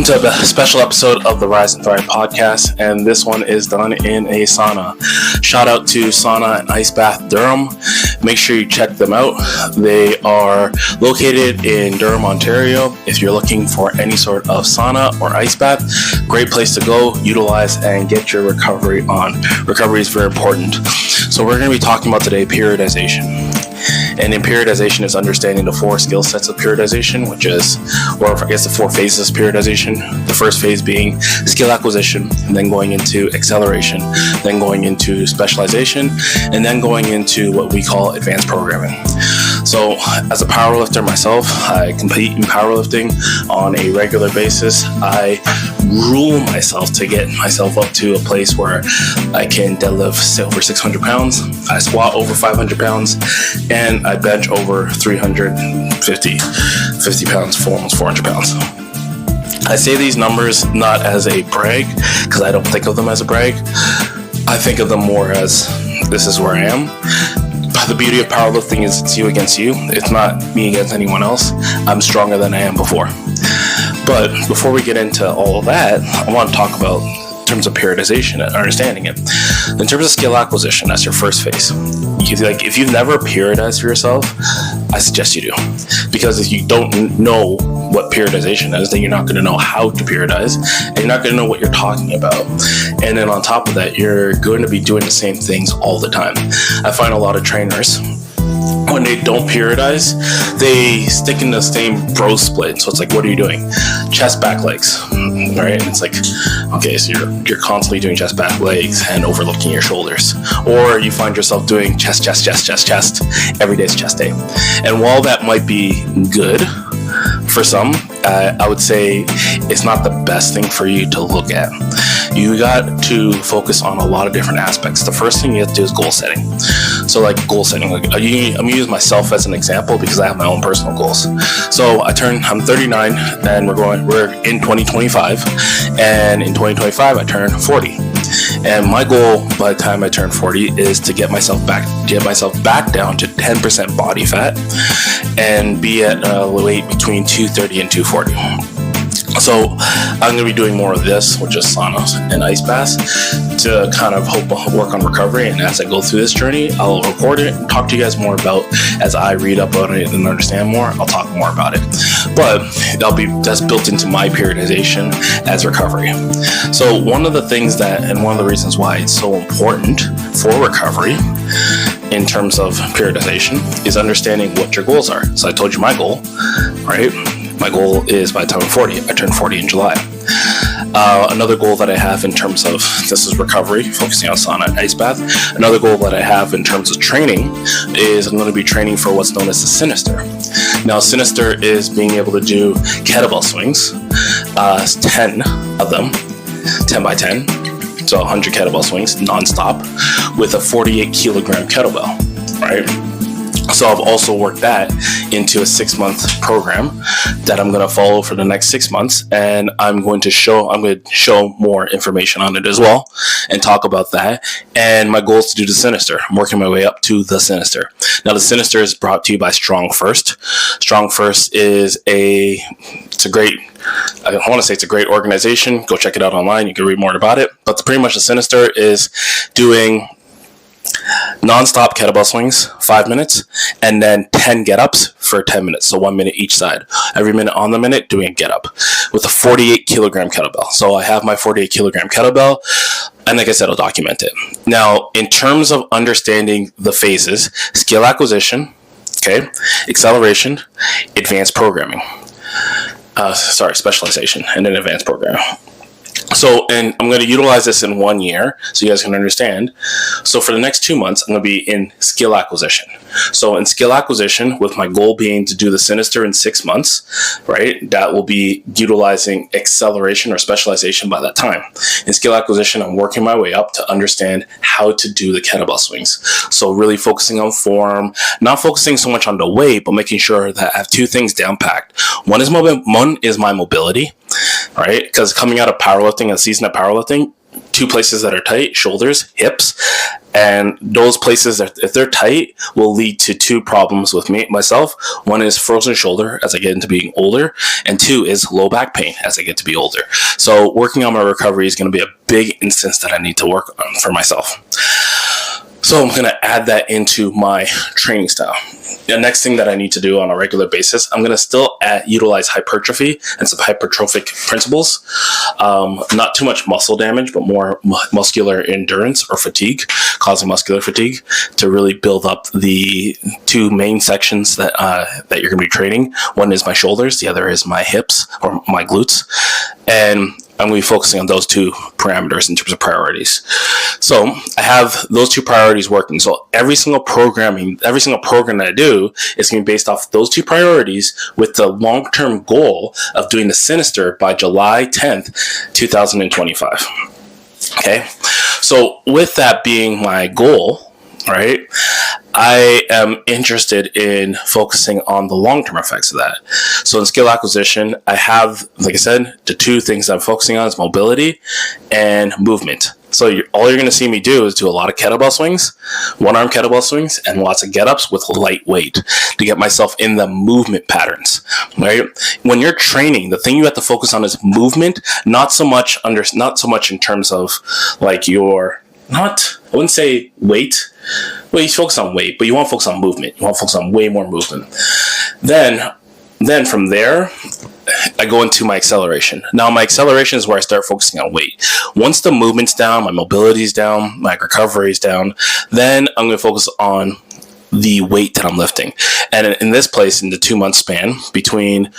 to a special episode of the Rise and Thrive podcast, and this one is done in a sauna. Shout out to Sauna and Ice Bath Durham. Make sure you check them out. They are located in Durham, Ontario. If you're looking for any sort of sauna or ice bath, great place to go, utilize, and get your recovery on. Recovery is very important. So we're going to be talking about today periodization. And in periodization is understanding the four skill sets of periodization, which is, or I guess the four phases of periodization. The first phase being skill acquisition, and then going into acceleration, then going into specialization, and then going into what we call advanced programming. So as a powerlifter myself, I compete in powerlifting on a regular basis. I rule myself to get myself up to a place where I can deadlift over 600 pounds, I squat over 500 pounds, and I bench over 350 pounds for almost 400 pounds. I say these numbers not as a brag, because I don't think of them as a brag. I think of them more as, this is where I am. The beauty of powerlifting is it's you against you. It's not me against anyone else. I'm stronger than I am before. But before we get into all of that, I want to talk about in terms of periodization and understanding it. In terms of skill acquisition, that's your first phase. If you've never periodized for yourself, I suggest you do. Because if you don't know what periodization is, then you're not going to know how to periodize, and you're not going to know what you're talking about. And then on top of that, you're going to be doing the same things all the time. I find a lot of trainers, when they don't periodize, they stick in the same bro split. So it's like, what are you doing? Chest, back, legs, right? And it's like, okay, so you're constantly doing chest, back, legs, and overlooking your shoulders. Or you find yourself doing chest. Every day is chest day. And while that might be good for some, I would say it's not the best thing for you to look at. You got to focus on a lot of different aspects. The first thing you have to do is goal setting. So like goal setting, I'm gonna use myself as an example because I have my own personal goals. So I'm 39 and we're in 2025, and in 2025 I turn 40. And my goal by the time I turn 40 is to get myself back down to 10% body fat and be at a weight between 230 and 240. So I'm going to be doing more of this, which is saunas and ice baths, to kind of work on recovery. And as I go through this journey, I'll record it and talk to you guys more about, as I read up on it and understand more, I'll talk more about it. But that's built into my periodization as recovery. So one of the things and one of the reasons why it's so important for recovery in terms of periodization is understanding what your goals are. So I told you my goal, right? My goal is by the time I'm 40. I turn 40 in July. Another goal that I have in terms of, this is recovery, focusing on sauna and ice bath. Another goal that I have in terms of training is I'm going to be training for what's known as the Sinister. Now, Sinister is being able to do kettlebell swings, 10 of them, 10 by 10. So 100 kettlebell swings nonstop with a 48 kilogram kettlebell, right? So I've also worked that into a 6-month program that I'm going to follow for the next 6 months, and I'm going to show more information on it as well and talk about that. And my goal is to do the Sinister. I'm working my way up to the Sinister. Now the Sinister is brought to you by Strong First. Strong First is I want to say it's a great organization. Go check it out online. You can read more about it. But pretty much the Sinister is doing non-stop kettlebell swings, 5 minutes, and then 10 get-ups for 10 minutes, so 1 minute each side. Every minute on the minute, doing a get-up with a 48 kilogram kettlebell. So I have my 48 kilogram kettlebell, and like I said, I'll document it. Now, in terms of understanding the phases, skill acquisition, okay, acceleration, advanced programming, specialization, and then advanced programming. So, and I'm going to utilize this in 1 year so you guys can understand. So for the next 2 months, I'm going to be in skill acquisition. So in skill acquisition, with my goal being to do the Sinister in 6 months, right? That will be utilizing acceleration or specialization by that time. In skill acquisition, I'm working my way up to understand how to do the kettlebell swings. So really focusing on form, not focusing so much on the weight, but making sure that I have 2 things down packed. One is my mobility, right? Because coming out of powerlifting, a season of powerlifting, two places that are tight: shoulders, hips. And those places, if they're tight, will lead to two problems with myself. One is frozen shoulder as I get into being older, and two is low back pain as I get to be older. So working on my recovery is going to be a big instance that I need to work on for myself. So I'm going to add that into my training style. The next thing that I need to do on a regular basis, I'm going to still utilize hypertrophy and some hypertrophic principles. Not too much muscle damage, but more muscular endurance or fatigue, causing muscular fatigue, to really build up the two main sections that you're going to be training. One is my shoulders, the other is my hips or my glutes. And I'm going to be focusing on those two parameters in terms of priorities. So I have those two priorities working. So every single program that I do is going to be based off those two priorities with the long-term goal of doing the Sinister by July 10th, 2025. Okay. So with that being my goal, right, I am interested in focusing on the long-term effects of that. So in skill acquisition, I have, like I said, the two things I'm focusing on is mobility and movement. So all you're going to see me do is do a lot of kettlebell swings, one-arm kettlebell swings, and lots of get-ups with light weight to get myself in the movement patterns, right? When you're training, the thing you have to focus on is movement, not so much in terms of like I wouldn't say weight. Well, you focus on weight, but you want to focus on movement. You want to focus on way more movement. Then from there, I go into my acceleration. Now, my acceleration is where I start focusing on weight. Once the movement's down, my mobility's down, my recovery's down, then I'm going to focus on the weight that I'm lifting. And in this place, in the 2-month span between,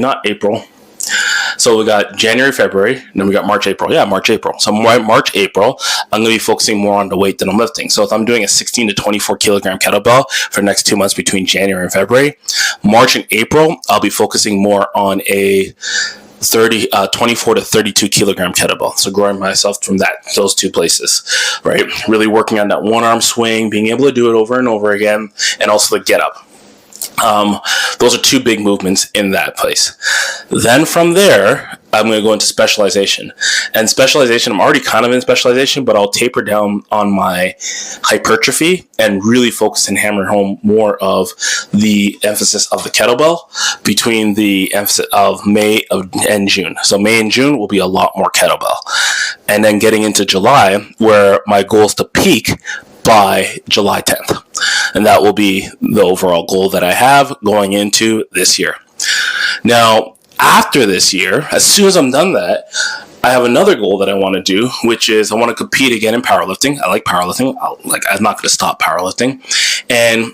not April. So we got January, February, and then we got March, April. Yeah, March, April. So March, April, I'm going to be focusing more on the weight that I'm lifting. So if I'm doing a 16 to 24 kilogram kettlebell for the next 2 months between January and February, March and April, I'll be focusing more on a 24 to 32 kilogram kettlebell. So growing myself from those two places, right? Really working on that one-arm swing, being able to do it over and over again, and also the get up. Those are two big movements in that place. Then from there, I'm going to go into specialization. And specialization, I'm already kind of in specialization, but I'll taper down on my hypertrophy and really focus and hammer home more of the emphasis of the kettlebell between the emphasis of May and June. So May and June will be a lot more kettlebell. And then getting into July, where my goal is to peak by July 10th. And that will be the overall goal that I have going into this year. Now, after this year, as soon as I'm done that, I have another goal that I want to do, which is I want to compete again in powerlifting. I like powerlifting. I'm not going to stop powerlifting. And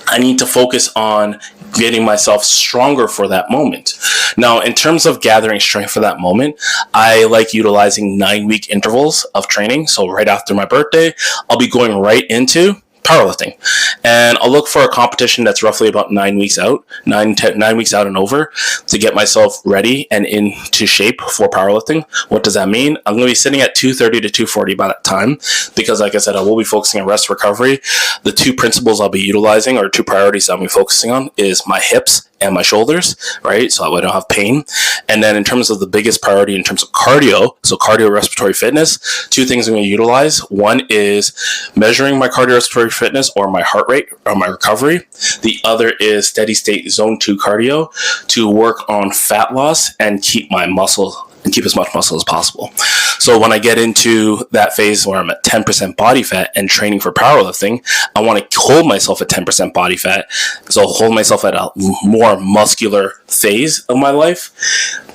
I need to focus on getting myself stronger for that moment. Now, in terms of gathering strength for that moment, I like utilizing 9-week intervals of training. So right after my birthday, I'll be going right into powerlifting, and I'll look for a competition that's roughly about 9 weeks out, 9 weeks out and over, to get myself ready and into shape for powerlifting. What does that mean? I'm going to be sitting at 230 to 240 by that time, because like I said, I will be focusing on rest recovery. The two principles I'll be utilizing, or two priorities I'll be focusing on, is my hips and my shoulders, right? So I don't have pain. And then in terms of the biggest priority in terms of cardio, so cardiorespiratory fitness, two things I'm going to utilize. One is measuring my cardiorespiratory fitness or my heart rate or my recovery. The other is steady state zone 2 cardio to work on fat loss and keep my muscle and keep as much muscle as possible. So when I get into that phase where I'm at 10% body fat and training for powerlifting, I want to hold myself at 10% body fat. So I'll hold myself at a more muscular phase of my life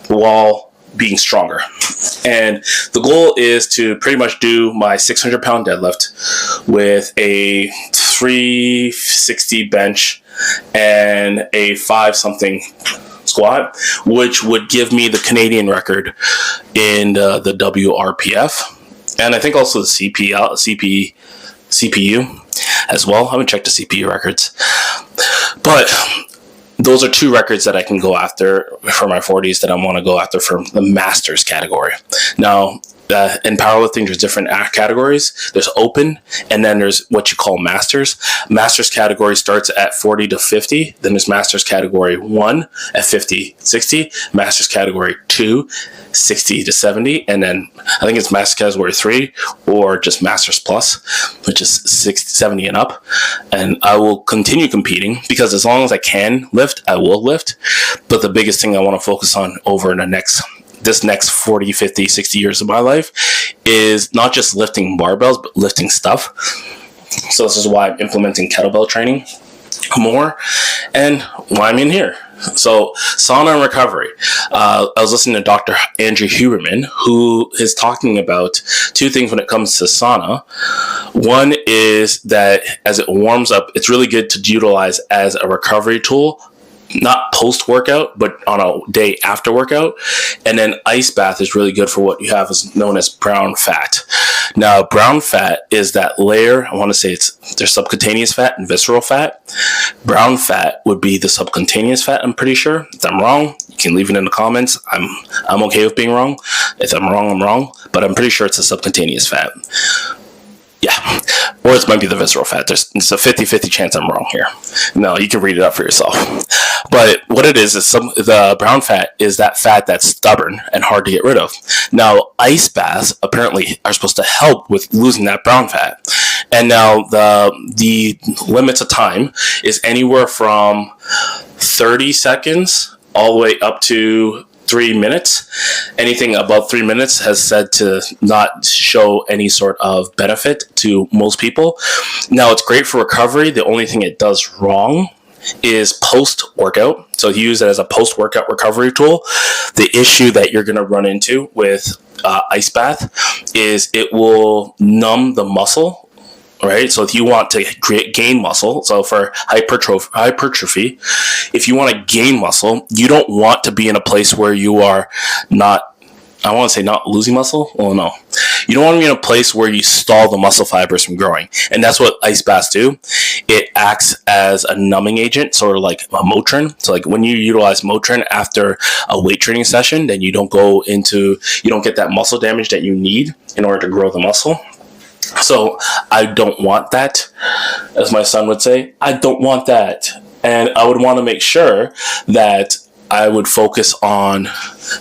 while being stronger. And the goal is to pretty much do my 600-pound deadlift with a 360 bench and a 5-something squat, which would give me the Canadian record in the WRPF, and I think also the CPU as well. I haven't checked the CPU records, but those are two records that I can go after for my 40s that I want to go after for the masters category. Now, in powerlifting, there's different categories. There's open, and then there's what you call masters. Masters category starts at 40 to 50. Then there's masters category 1 at 50, 60. Masters category 2, 60 to 70. And then I think it's masters category 3 or just masters plus, which is 60, 70 and up. And I will continue competing because as long as I can lift, I will lift. But the biggest thing I want to focus on over this next 40, 50, 60 years of my life is not just lifting barbells, but lifting stuff. So this is why I'm implementing kettlebell training more and why I'm in here. So sauna and recovery. I was listening to Dr. Andrew Huberman, who is talking about two things when it comes to sauna. One is that as it warms up, it's really good to utilize as a recovery tool, not post-workout, but on a day after workout. And then ice bath is really good for what you have is known as brown fat. Now, brown fat is that layer, I want to say there's subcutaneous fat and visceral fat. Brown fat would be the subcutaneous fat, I'm pretty sure. If I'm wrong, you can leave it in the comments. I'm okay with being wrong. If I'm wrong, I'm wrong. But I'm pretty sure it's a subcutaneous fat. Yeah, or it might be the visceral fat. It's a 50-50 chance I'm wrong here. No, you can read it up for yourself. But what it is the brown fat is that fat that's stubborn and hard to get rid of. Now, ice baths apparently are supposed to help with losing that brown fat. And now the limits of time is anywhere from 30 seconds all the way up to 3 minutes. Anything above 3 minutes has said to not show any sort of benefit to most people. Now, it's great for recovery. The only thing it does wrong is post-workout. So you use it as a post-workout recovery tool. The issue that you're going to run into with ice bath is it will numb the muscle. Right, so if you want to gain muscle, so for hypertrophy, if you want to gain muscle, you don't want to be in a place where you are not, I want to say not losing muscle. Well, no, you don't want to be in a place where you stall the muscle fibers from growing, and that's what ice baths do. It acts as a numbing agent, sort of like a Motrin. So like when you utilize Motrin after a weight training session, then you don't get that muscle damage that you need in order to grow the muscle. So I don't want that, as my son would say. I don't want that. And I would want to make sure that I would focus on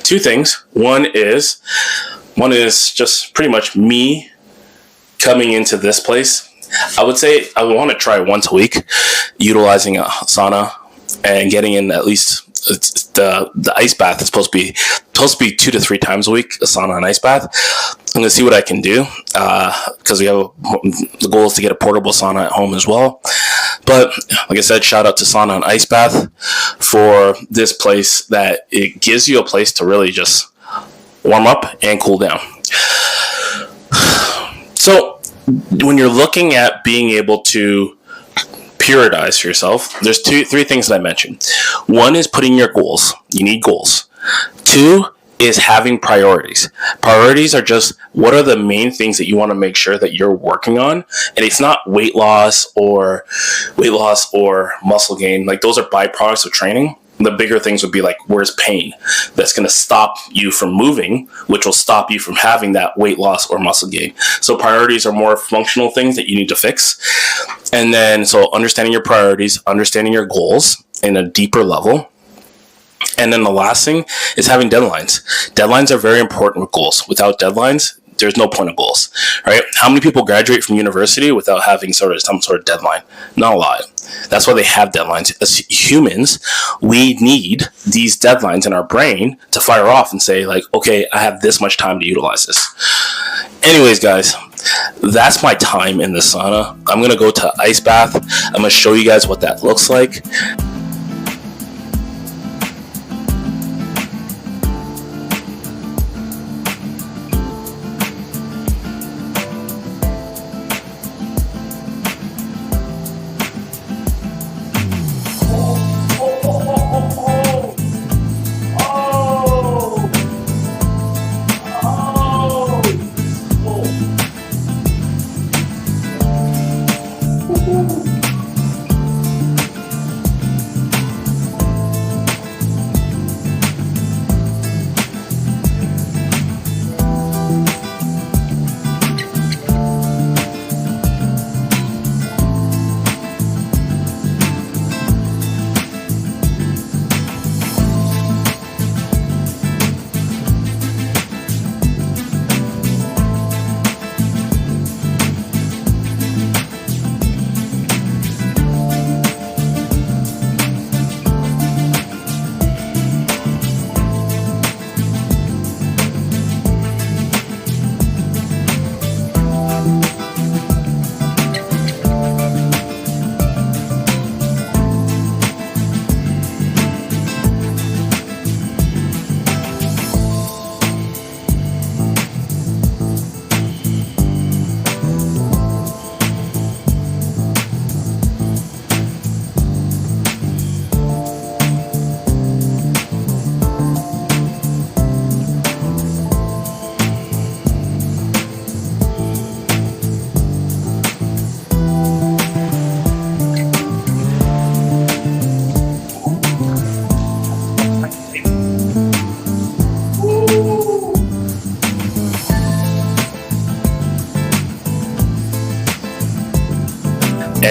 two things. One is just pretty much me coming into this place. I would say I would want to try once a week, utilizing a sauna and getting in at least the ice bath is supposed to be 2 to 3 times a week, a sauna and ice bath. I'm going to see what I can do because the goal is to get a portable sauna at home as well. But like I said, shout out to Sauna and Ice Bath for this place that it gives you a place to really just warm up and cool down. So when you're looking at being able to periodize for yourself, there's 3 things that I mentioned. One is putting your goals. You need goals. 2 is having priorities. Priorities are just what are the main things that you want to make sure that you're working on. And it's not weight loss or muscle gain. Like those are byproducts of training. The bigger things would be like, where's pain? That's going to stop you from moving, which will stop you from having that weight loss or muscle gain. So priorities are more functional things that you need to fix. And then, so understanding your priorities, understanding your goals in a deeper level. And then the last thing is having deadlines. Deadlines are very important with goals. Without deadlines, there's no point of goals, right? How many people graduate from university without having some sort of deadline? Not a lot. That's why they have deadlines. As humans, we need these deadlines in our brain to fire off and say like, okay, I have this much time to utilize this. Anyways, guys, that's my time in the sauna. I'm going to go to ice bath. I'm going to show you guys what that looks like.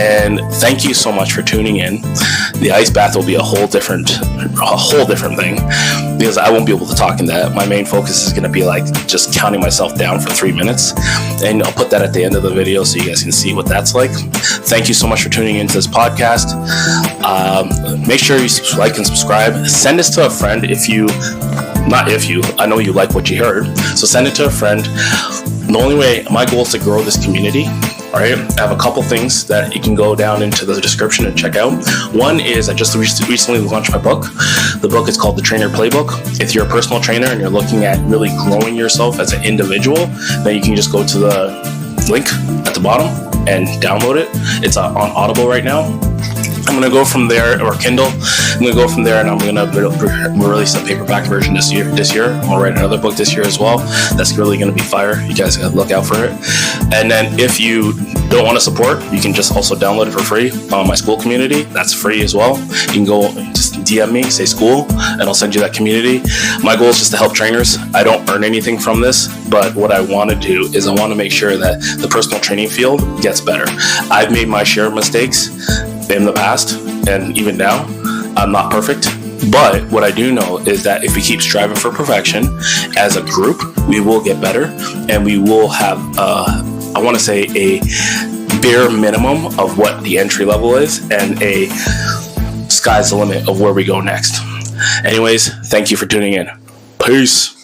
And thank you so much for tuning in. The ice bath will be a whole different thing, because I won't be able to talk in that. My main focus is going to be like just counting myself down for 3 minutes, and I'll put that at the end of the video so you guys can see what that's like. Thank you so much for tuning into this podcast. Make sure you like and subscribe. Send this to a friend I know you like what you heard, so send it to a friend. The only way, my goal is to grow this community. All right, I have a couple things that you can go down into the description and check out. One is I just recently launched my book. The book is called The Trainer Playbook. If you're a personal trainer and you're looking at really growing yourself as an individual, then you can just go to the link at the bottom and download it. It's on Audible right now. I'm going to go from there, or Kindle. I'm going to go from there, and I'm going to release a paperback version this year. I'm going to write another book this year as well. That's really going to be fire. You guys got to look out for it. And then if you don't want to support, you can just also download it for free on my school community. That's free as well. You can go just DM me, say school, and I'll send you that community. My goal is just to help trainers. I don't earn anything from this, but what I want to do is I want to make sure that the personal training field gets better. I've made my share of mistakes in the past, and even now, I'm not perfect. But what I do know is that if we keep striving for perfection as a group, we will get better, and we will have, I want to say, a bare minimum of what the entry level is, and a sky's the limit of where we go next. Anyways, thank you for tuning in. Peace.